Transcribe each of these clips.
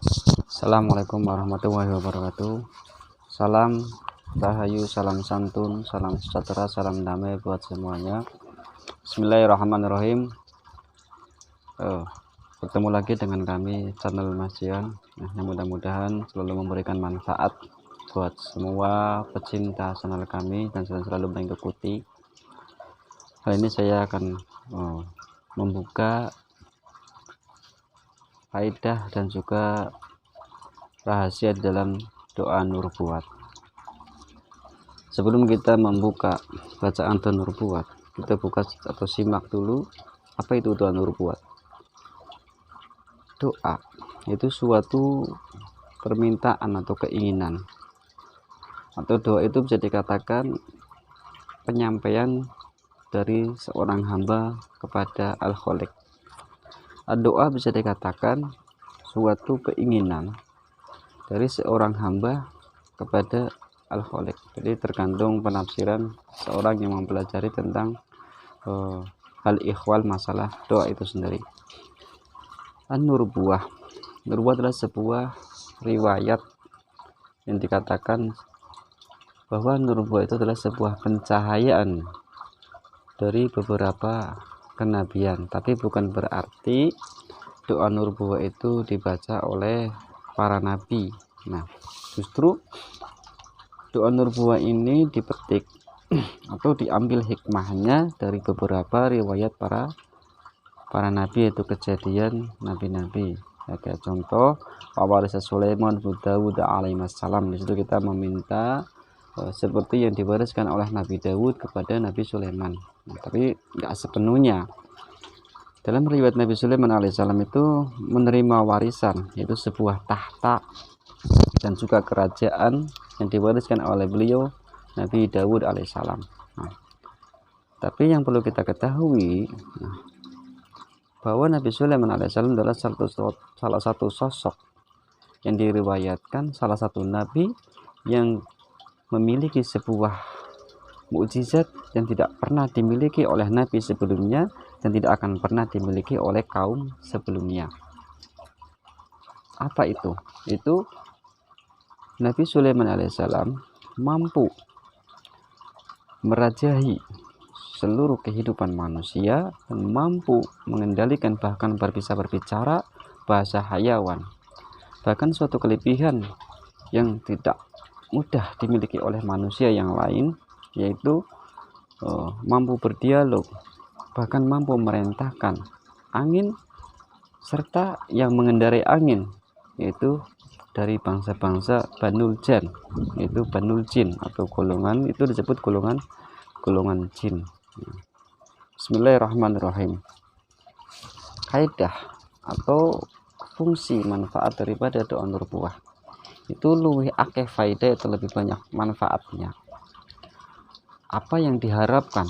Assalamualaikum warahmatullahi wabarakatuh. Salam rahayu, salam santun, salam sejahtera, salam damai buat semuanya. Bismillahirrahmanirrahim. Bertemu lagi dengan kami channel Mas Jian. Mudah-mudahan selalu memberikan manfaat buat semua pecinta channel kami dan selalu mengikuti. Kali ini saya akan membuka faedah dan juga rahasia di dalam doa nubuat. Sebelum kita membuka bacaan doa nubuat, kita buka atau simak dulu apa itu doa nubuat. Doa itu suatu permintaan atau keinginan, atau doa itu bisa dikatakan penyampaian dari seorang hamba kepada Al-Khaliq. Doa bisa dikatakan suatu keinginan dari seorang hamba kepada Al-Khaliq. Jadi tergantung penafsiran seorang yang mempelajari tentang hal ikhwal, masalah doa itu sendiri. An-Nubuwah adalah sebuah riwayat yang dikatakan bahwa nubuwah itu adalah sebuah pencahayaan dari beberapa kenabian, tapi bukan berarti doa nubuwah itu dibaca oleh para nabi. Nah, justru doa nubuwah ini dipetik atau diambil hikmahnya dari beberapa riwayat para nabi, itu kejadian nabi-nabi. Ya, kayak contoh wawarisa Sulaiman bin Dawud alaihissalam. Di situ kita meminta seperti yang diwariskan oleh Nabi Dawud kepada Nabi Sulaiman. Nah, tapi nggak sepenuhnya. Dalam riwayat Nabi Sulaiman alaihissalam itu menerima warisan, yaitu sebuah tahta dan juga kerajaan yang diwariskan oleh beliau Nabi Dawud alaihissalam. Nah, tapi yang perlu kita ketahui bahwa Nabi Sulaiman alaihissalam adalah salah satu sosok yang diriwayatkan salah satu nabi yang memiliki sebuah mukjizat yang tidak pernah dimiliki oleh nabi sebelumnya dan tidak akan pernah dimiliki oleh kaum sebelumnya. Apa itu? Itu Nabi Sulaiman alaihissalam mampu merajahi seluruh kehidupan manusia dan mampu mengendalikan, bahkan bisa berbicara bahasa hayawan. Bahkan suatu kelebihan yang tidak mudah dimiliki oleh manusia yang lain, yaitu mampu berdialog, bahkan mampu merentahkan angin, serta yang mengendarai angin yaitu dari bangsa-bangsa Banul Jan, yaitu Banul Jin, atau golongan itu disebut golongan jin. Bismillahirrahmanirrahim. Kaidah atau fungsi manfaat daripada doa nubuwah itu luwih akeh faedah, itu lebih banyak manfaatnya. Apa yang diharapkan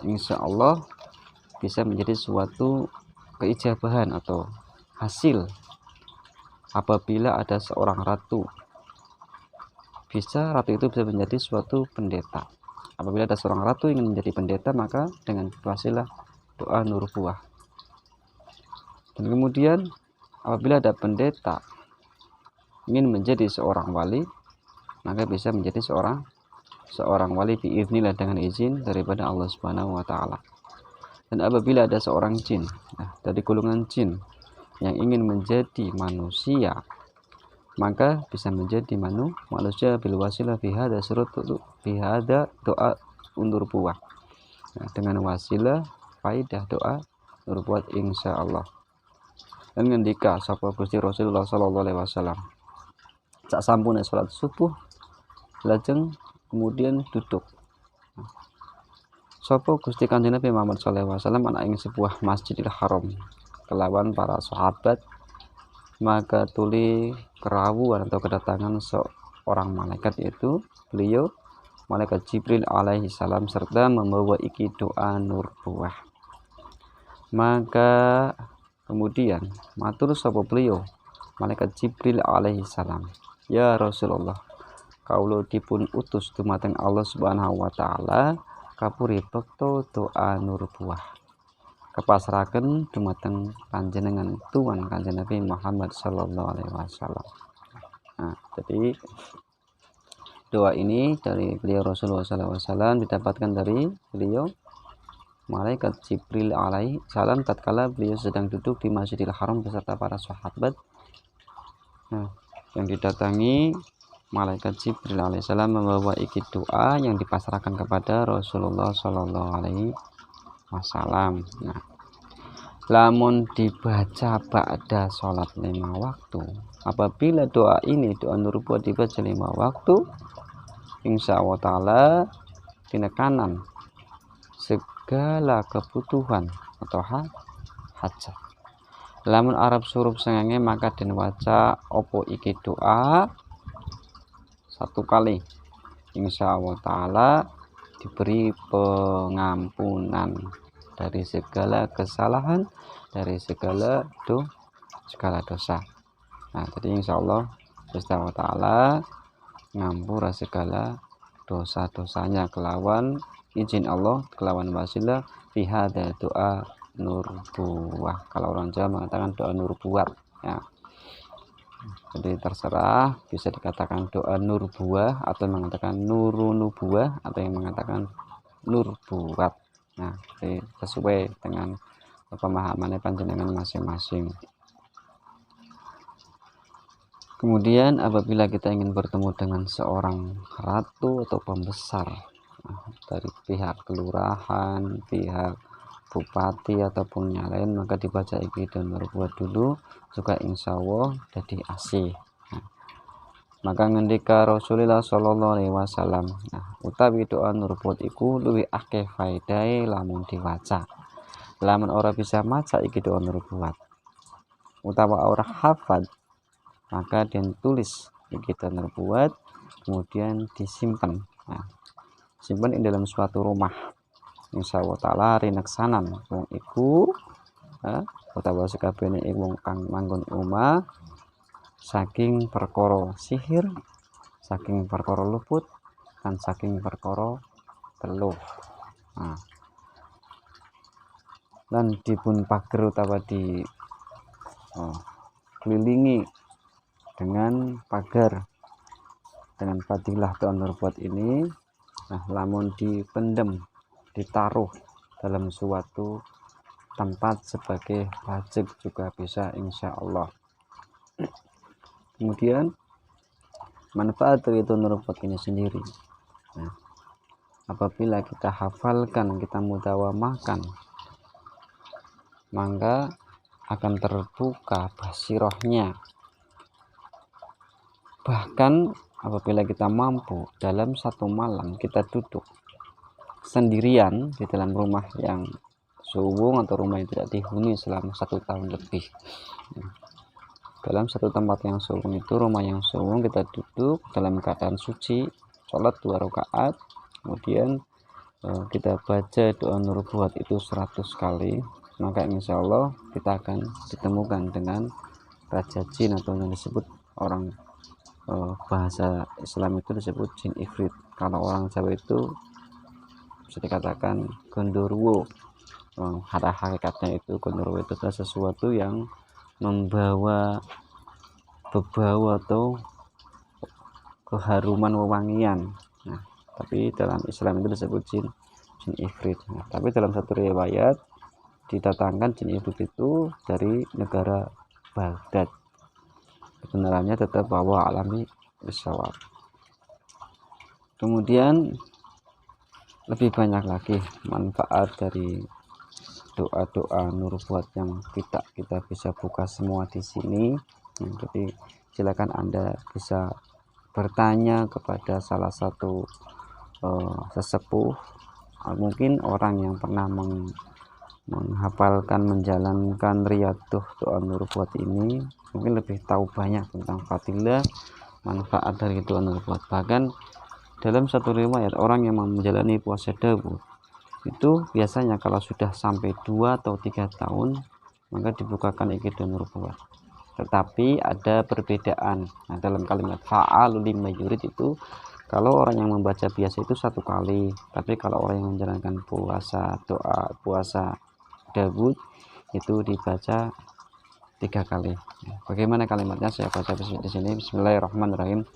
insya Allah bisa menjadi suatu keijabahan atau hasil apabila ada seorang ratu. Ratu itu bisa menjadi suatu pendeta. Apabila ada seorang ratu ingin menjadi pendeta, maka dengan wasilah doa nubuwah. Dan kemudian apabila ada pendeta ingin menjadi seorang wali, maka bisa menjadi seorang wali biiznillah, dengan izin daripada Allah Subhanahu wa taala. Dan apabila ada seorang jin, dari golongan jin yang ingin menjadi manusia, maka bisa menjadi manusia bil wasilah fi hada doa nubuwah. Dengan wasilah faidah doa nubuwah insyaallah. Dan ngendika sapa Gusti Rasulullah sallallahu alaihi wasallam, sak sampune salat subuh lajeng kemudian duduk. Sapa Gusti Kanjeng Nabi Muhammad sallallahu alaihi wasallam ana ing sebuah Masjidil Haram kelawan para sahabat, maka tuli kerawuan atau kedatangan seorang malaikat, yaitu beliau malaikat Jibril alaihi salam, serta membawa iki doa nubuwah. Maka kemudian matur sapa beliau malaikat Jibril alaihi salam, ya Rasulullah, kaulo dipun utus dumateng Allah Subhanahu wa taala kapuri bekto doa nubuwah. kepasrahaken dumateng panjenengan tuan Kanjeng Nabi Muhammad sallallahu alaihi wasallam. Nah, jadi doa ini dari beliau Rasulullah sallallahu alaihi wasallam didapatkan dari beliau malaikat Jibril alaihi salam tatkala beliau sedang duduk di Masjidil Haram beserta para sahabat. Nah, yang didatangi malaikat Jibril alaihissalam membawa iki doa yang dipasrahkan kepada Rasulullah sallallahu alaihi wasallam. Nah, lamun dibaca ba'da sholat 5 waktu, apabila doa ini, doa nubuat dibaca 5 waktu, insya Allah ta'ala tinekanan segala kebutuhan atau hajat. Lamun Arab surup sengenge maka den waca opo iki doa 1 kali, insya Allah ta'ala diberi pengampunan dari segala kesalahan, dari segala dosa. Nah, jadi insya Allah ta'ala ngampura segala dosa-dosanya kelawan izin Allah, kelawan wasilah fi hadza doa nurbuah. Kalau orang Jawa mengatakan doa nurbuat ya. Jadi terserah, bisa dikatakan doa nurbuah atau mengatakan nurunubuah atau yang mengatakan nurbuat. Nah, jadi sesuai dengan pemahamannya panjenengan masing-masing. Kemudian apabila kita ingin bertemu dengan seorang ratu atau pembesar dari pihak kelurahan, pihak bupati ataupun yang lain, maka dibaca iki dan berbuat dulu juga insya Allah jadi asih. Nah, maka ngendika Rasulullah sallallahu alaihi wasallam, nah, utawi doa nubuat iku luwih akeh faedahe lamun diwaca. Lamun ora bisa maca iki doa nubuat utawa ora hafal, maka den tulis iki doa nubuat kemudian disimpan. Nah, simpan di dalam suatu rumah, insya Allah ta'ala rineksanan wong iku utawa sekabehane wong kang manggon omah saking perkara sihir, saking perkara luput, dan saking perkara teluh. Nah, dan dipun pager utawa di kelilingi dengan pagar dengan fadilah doa nubuat ini. Nah, lamun dipendem, ditaruh dalam suatu tempat sebagai wajib juga bisa insya Allah. Kemudian manfaat dari doa nubuat ini sendiri. Nah, apabila kita hafalkan, kita mudawamahkan, maka akan terbuka basirohnya. Bahkan apabila kita mampu dalam 1 malam kita duduk sendirian di dalam rumah yang suwung atau rumah yang tidak dihuni selama 1 tahun lebih, dalam satu tempat yang suwung itu, rumah yang suwung, kita duduk dalam keadaan suci, sholat 2 rakaat, kemudian kita baca doa nubuat itu 100 kali, maka insya Allah kita akan ditemukan dengan raja jin atau yang disebut orang bahasa Islam itu disebut jin ifrit. Kalau orang Jawa itu bisa dikatakan gondorwo. Pada hakikatnya itu gondorwo itu adalah sesuatu yang membawa berbau atau keharuman wewangian. Nah, tapi dalam Islam itu disebut jin ifrit. Nah, tapi dalam satu riwayat didatangkan jin ifrit itu dari negara Baghdad. Kebenarannya tetap bahwa alami bisawab. Kemudian lebih banyak lagi manfaat dari doa-doa nubuat yang tidak kita bisa buka semua di sini. Jadi silakan Anda bisa bertanya kepada salah satu sesepuh, mungkin orang yang pernah menghafalkan, menjalankan riyadhah doa nubuat ini, mungkin lebih tahu banyak tentang fadilah manfaat dari doa nubuat. Bahkan dalam satu riwayat, orang yang menjalani puasa Daud itu biasanya kalau sudah sampai 2 atau 3 tahun maka dibukakan iki doa nubuat. Tetapi ada perbedaan. Nah, dalam kalimat fa'alul lima yurid itu, kalau orang yang membaca biasa itu 1 kali, tapi kalau orang yang menjalankan puasa, doa puasa Dawud itu dibaca 3 kali. Bagaimana kalimatnya? Saya baca di sini. Bismillahirrahmanirrahim.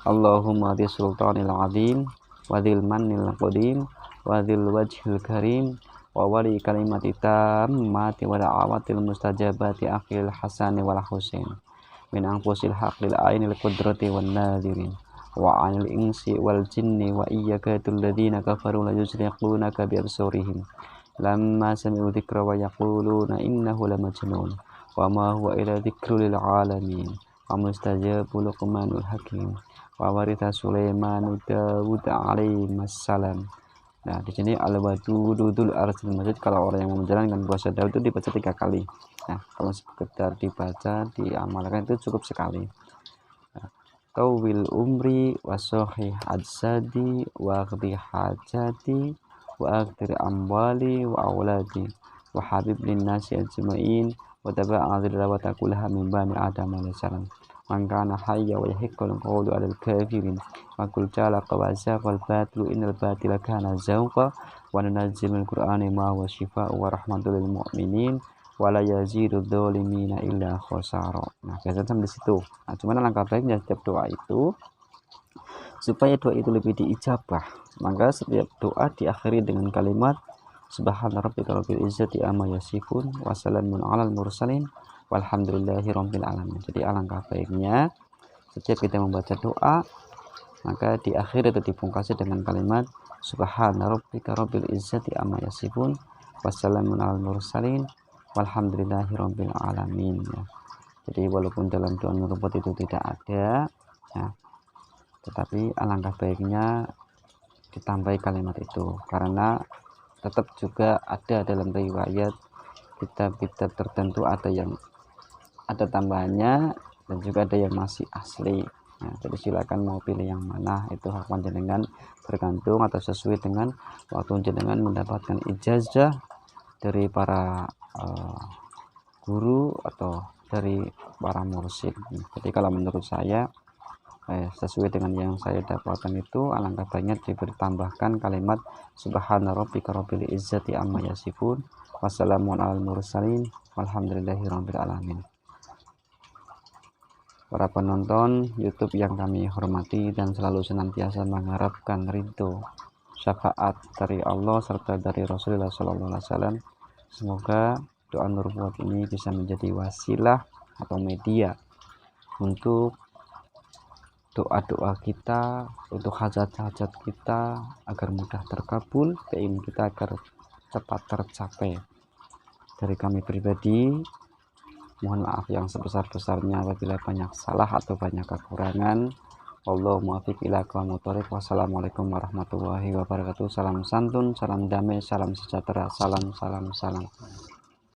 Allahumma di sultanil azim wa dzil mannil qadim wa dzil wajhil karim wa wali kalimati tammati wa da'awatil mustajabati akhil hasani wal husain min anfusil haqqil ainil qudrati wan nadirin wa anil insi wal jinni wa iyyaka tulladzina kafaru la yuzriqunaka bi absurihim lamma sami'u dzikra wa yaquluna innahu lamajnun wa ma huwa illa dzikrul lil alamin wa mustajabu luqmanul hakim wa waritha Sulaiman Dawud alaihi wassalam. Nah, di sini al-wadudul arsil majid, kalau orang yang mau menjalankan puasa Daud itu dibaca 3 kali. Nah, kalau sekedar dibaca diamalkan itu cukup sekali. Tawil umri wa sahih ajsadi wa qdi hajati wa akthir amwali wa auladi wa habib lin nasi ajmain wa taba'adil wa takullaha min bani adam alaihi salam man kana hayya wa yahiqqul qawlu 'alal kafirin wa qul ta'ala qawasa wal batilu innal batila kana zawqa wa nunazzilul qur'ana ma huwa shifaa'un wa rahmatul lil mu'minin wala yazidud dzalimina illa khasara. Nah, biasanya sampai di situ. Nah, cuman langkah baiknya setiap doa itu supaya doa itu lebih diijabah, maka setiap doa diakhiri dengan kalimat subhana rabbika rabbil izzati amma yasifun wa salamun alal mursalin walhamdulillahi rabbil alamin. Jadi alangkah baiknya setiap kita membaca doa maka diakhiri atau dipungkasi dengan kalimat subhana rabbika rabbil izzati amma yasifun wa salamun alal mursalin walhamdulillahi rabbil alamin, ya. Jadi walaupun dalam doa nurubut itu tidak ada, ya, tetapi alangkah baiknya ditambahi kalimat itu, karena tetap juga ada dalam riwayat kitab-kitab tertentu ada yang ada tambahannya dan juga ada yang masih asli. Nah, jadi silakan mau pilih yang mana, itu hak panjenengan, tergantung atau sesuai dengan waktu jenengan mendapatkan ijazah dari para guru atau dari para mursyid. Jadi kalau menurut saya sesuai dengan yang saya dapatkan itu alangkah baiknya diberi tambahkan kalimat subhana rabbika rabbil izzati amma yasifun wassalamun alal mursalin walhamdulillahi rabbil alamin. Para penonton YouTube yang kami hormati dan selalu senantiasa mengharapkan ridho syafaat dari Allah serta dari Rasulullah SAW, semoga doa nurbuat ini bisa menjadi wasilah atau media untuk doa-doa kita, untuk hajat-hajat kita agar mudah terkabul, keinginan kita agar cepat tercapai. Dari kami pribadi, mohon maaf yang sebesar-besarnya apabila banyak salah atau banyak kekurangan. Allahumma muwaffiq ila aqwamit thoriq. Wassalamualaikum warahmatullahi wabarakatuh. Salam santun, salam damai, salam sejahtera, salam.